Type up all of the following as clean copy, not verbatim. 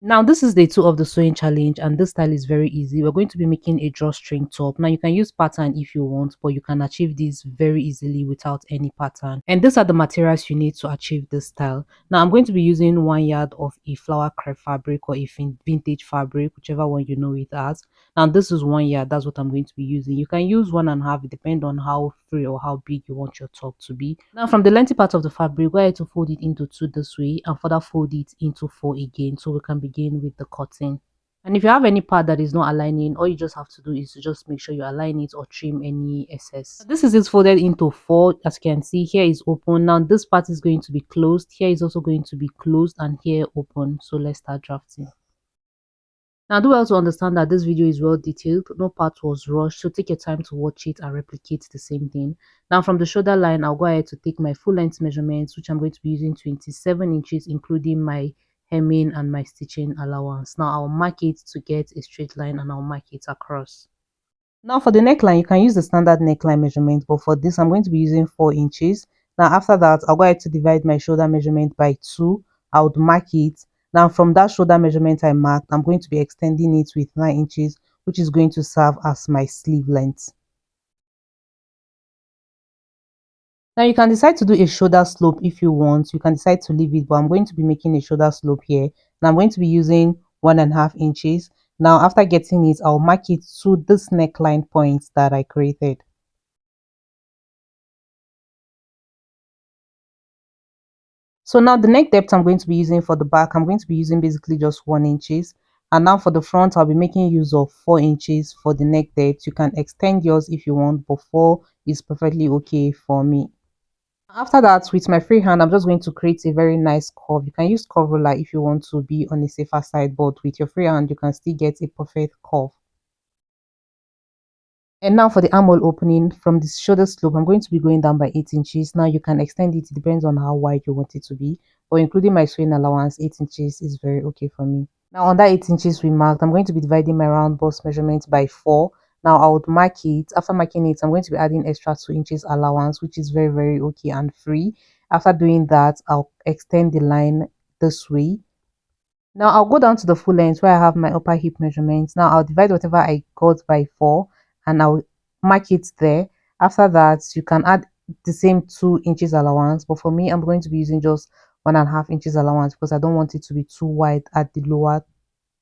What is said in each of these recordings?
Now this is day 2 of the sewing challenge, and this style is very easy. We're going to be making a drawstring top. Now you can use pattern if you want, but you can achieve this very easily without any pattern. And these are the materials you need to achieve this style. Now I'm going to be using 1 yard of a flower crepe fabric or a vintage fabric, whichever one you know it as. Now this is 1 yard, that's what I'm going to be using. You can use 1.5, it depends on how free or how big you want your top to be. Now from the lengthy part of the fabric, go ahead to fold it into 2 this way and further fold it into 4 again, so we can begin with the cutting. And if you have any part that is not aligning, all you just have to do is to just make sure you align it or trim any excess. This is it folded into 4. As you can see, here is open. Now this part is going to be closed, here is also going to be closed, and here open. So let's start drafting. Now do well to understand that this video is well detailed, no part was rushed, so take your time to watch it and replicate the same thing. Now from the shoulder line, I'll go ahead to take my full length measurements, which I'm going to be using 27 inches, including my hemming and my stitching allowance. Now I'll mark it to get a straight line and I'll mark it across. Now for the neckline, you can use the standard neckline measurement, but for this I'm going to be using 4 inches. Now after that, I'll go ahead to divide my shoulder measurement by 2. I would mark it. Now from that shoulder measurement I marked, I'm going to be extending it with 9 inches, which is going to serve as my sleeve length. Now you can decide to do a shoulder slope if you want. You can decide to leave it, but I'm going to be making a shoulder slope here, and I'm going to be using 1.5 inches. Now after getting it, I'll mark it to this neckline point that I created. So now the neck depth I'm going to be using for the back, I'm going to be using basically just 1 inches. And now for the front, I'll be making use of 4 inches for the neck depth. You can extend yours if you want, but 4 is perfectly okay for me. After that, with my freehand, I'm just going to create a very nice curve. You can use curve ruler if you want to be on a safer side, but with your freehand, you can still get a perfect curve. And now for the armhole opening, from the shoulder slope, I'm going to be going down by 8 inches. Now you can extend it, it depends on how wide you want it to be. But including my sewing allowance, 8 inches is very okay for me. Now on that 8 inches we marked, I'm going to be dividing my round bust measurement by 4. Now I would mark it. After marking it, I'm going to be adding extra 2 inches allowance, which is very okay and free. After doing that, I'll extend the line this way. Now I'll go down to the full length where I have my upper hip measurements. Now I'll divide whatever I got by 4 and I'll mark it there. After that, you can add the same 2 inches allowance, but for me, I'm going to be using just 1.5 inches allowance because I don't want it to be too wide at the lower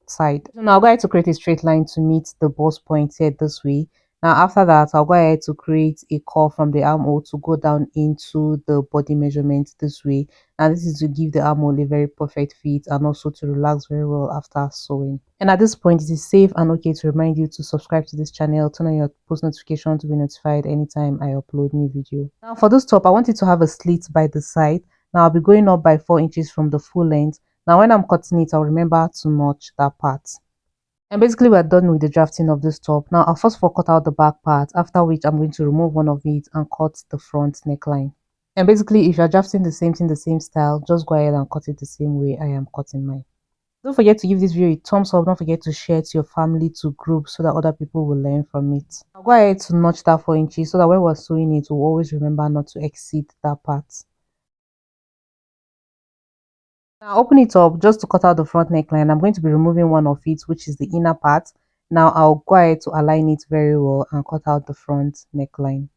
side. So now I'll go ahead to create a straight line to meet the bust point here this way. Now after that, I'll go ahead to create a curve from the armhole to go down into the body measurement this way. And this is to give the armhole a very perfect fit and also to relax very well after sewing. And at this point, it is safe and okay to remind you to subscribe to this channel, turn on your post notification to be notified anytime I upload new video. Now for this top, I want it to have a slit by the side. Now I'll be going up by 4 inches from the full length. Now when I'm cutting it, I'll remember to notch that part. And basically we're done with the drafting of this top. Now I'll first of all cut out the back part, after which I'm going to remove one of it and cut the front neckline. And basically if you're drafting the same thing, the same style, just go ahead and cut it the same way I am cutting mine. Don't forget to give this video a thumbs up. Don't forget to share it to your family, to groups, so that other people will learn from it. I'll go ahead to notch that 4 inches so that when we're sewing it, we'll always remember not to exceed that part. Now open it up just to cut out the front neckline. I'm going to be removing one of it, which is the inner part. Now I'll go ahead to align it very well and cut out the front neckline.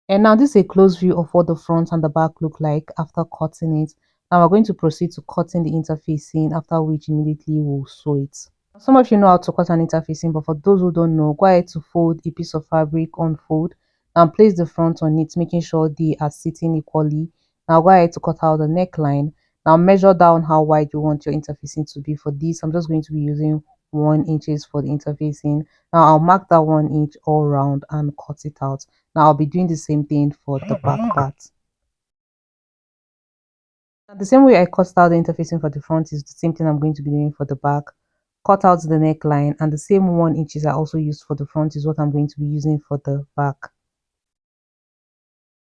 And now this is a close view of what the front and the back look like after cutting it. Now we're going to proceed to cutting the interfacing, after which immediately we'll sew it. Some of you know how to cut an interfacing, but for those who don't know, go ahead to fold a piece of fabric, unfold, and place the front on it, making sure they are sitting equally. Now go ahead to cut out the neckline. Now measure down how wide you want your interfacing to be. For this, I'm just going to be using 1 inches for the interfacing. Now I'll mark that 1 inch all round and cut it out. Now I'll be doing the same thing for the back part. And the same way I cut out the interfacing for the front is the same thing I'm going to be doing for the back. Cut out the neckline, and the same 1 inches I also used for the front is what I'm going to be using for the back.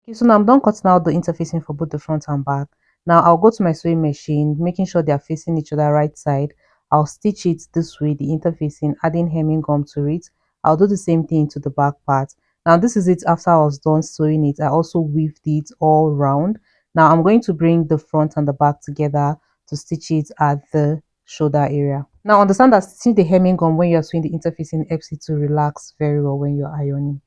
Okay, so now I'm done cutting out the interfacing for both the front and back. Now I'll go to my sewing machine, making sure they are facing each other right side. I'll stitch it this way, the interfacing, adding hemming gum to it. I'll do the same thing to the back part. Now this is it after I was done sewing it. I also weaved it all round. Now I'm going to bring the front and the back together to stitch it at the shoulder area. Now understand that stitching the hemming gum when you're sewing the interfacing helps it to relax very well when you're ironing.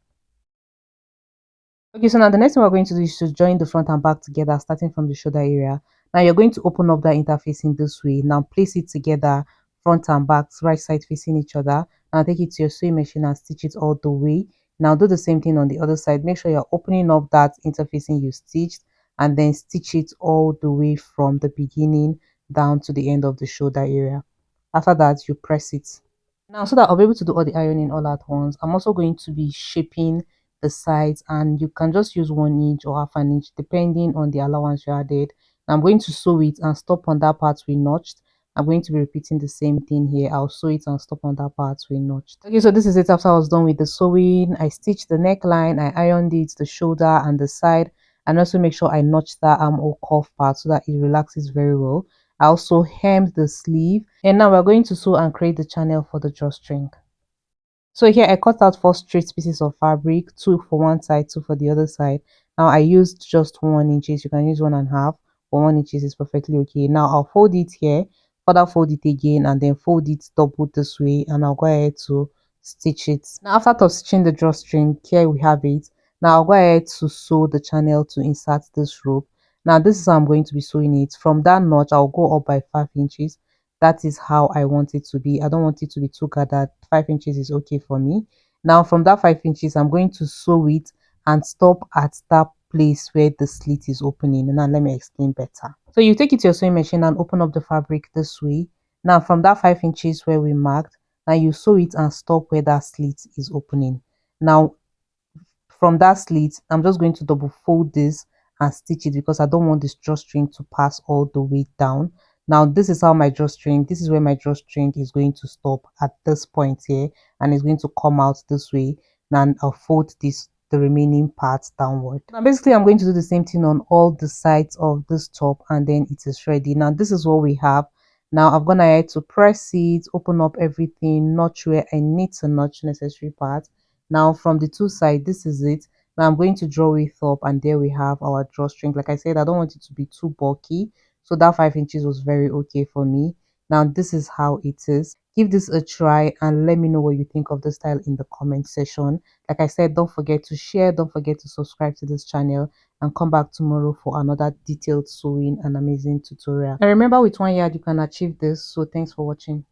Okay, so now the next thing we're going to do is to join the front and back together, starting from the shoulder area. Now you're going to open up that interface in this way. Now place it together, front and back, right side facing each other. Now take it to your sewing machine and stitch it all the way. Now do the same thing on the other side. Make sure you're opening up that interfacing you stitched and then stitch it all the way from the beginning down to the end of the shoulder area. After that, you press it. Now, so that I'll be able to do all the ironing all at once, I'm also going to be shaping the sides, and you can just use 1 inch or half an inch depending on the allowance you added. Now, I'm going to sew it and stop on that part we notched. I'm going to be repeating the same thing here. I'll sew it and stop on that part we notched. Okay, so this is it after I was done with the sewing. I stitched the neckline, I ironed it, the shoulder and the side, and also make sure I notch that armhole cuff part so that it relaxes very well. I also hemmed the sleeve, and now we're going to sew and create the channel for the drawstring. So here I cut out 4 straight pieces of fabric, 2 for one side, 2 for the other side. Now I used just 1 inches. You can use 1.5, but 1 inches is perfectly okay. Now I'll fold it here, further fold it again, and then fold it double this way, and I'll go ahead to stitch it. Now after top stitching the drawstring, here we have it. Now I'll go ahead to sew the channel to insert this rope. Now this is how I'm going to be sewing it. From that notch, I'll go up by 5 inches. That is how I want it to be. I don't want it to be too gathered. 5 inches is okay for me. Now from that 5 inches, I'm going to sew it and stop at that place where the slit is opening. And now let me explain better. So you take it to your sewing machine and open up the fabric this way. Now from that 5 inches where we marked, now you sew it and stop where that slit is opening. Now from that slit, I'm just going to double fold this and stitch it because I don't want this drawstring to pass all the way down. Now this is how my drawstring, this is where my drawstring is going to stop at this point here, and it's going to come out this way. Now I'll fold this the remaining parts downward. Now basically I'm going to do the same thing on all the sides of this top, and then it is ready. Now this is what we have. Now I've gone ahead to press it, open up everything, notch where I need to notch necessary parts. Now from the two sides, this is it. Now I'm going to draw it up, and there we have our drawstring. Like I said, I don't want it to be too bulky, so that 5 inches was very okay for me. Now this is how it is. Give this a try and let me know what you think of the style in the comment section. Like I said, don't forget to share, don't forget to subscribe to this channel, and come back tomorrow for another detailed sewing and amazing tutorial. And remember, with 1 yard you can achieve this. So thanks for watching.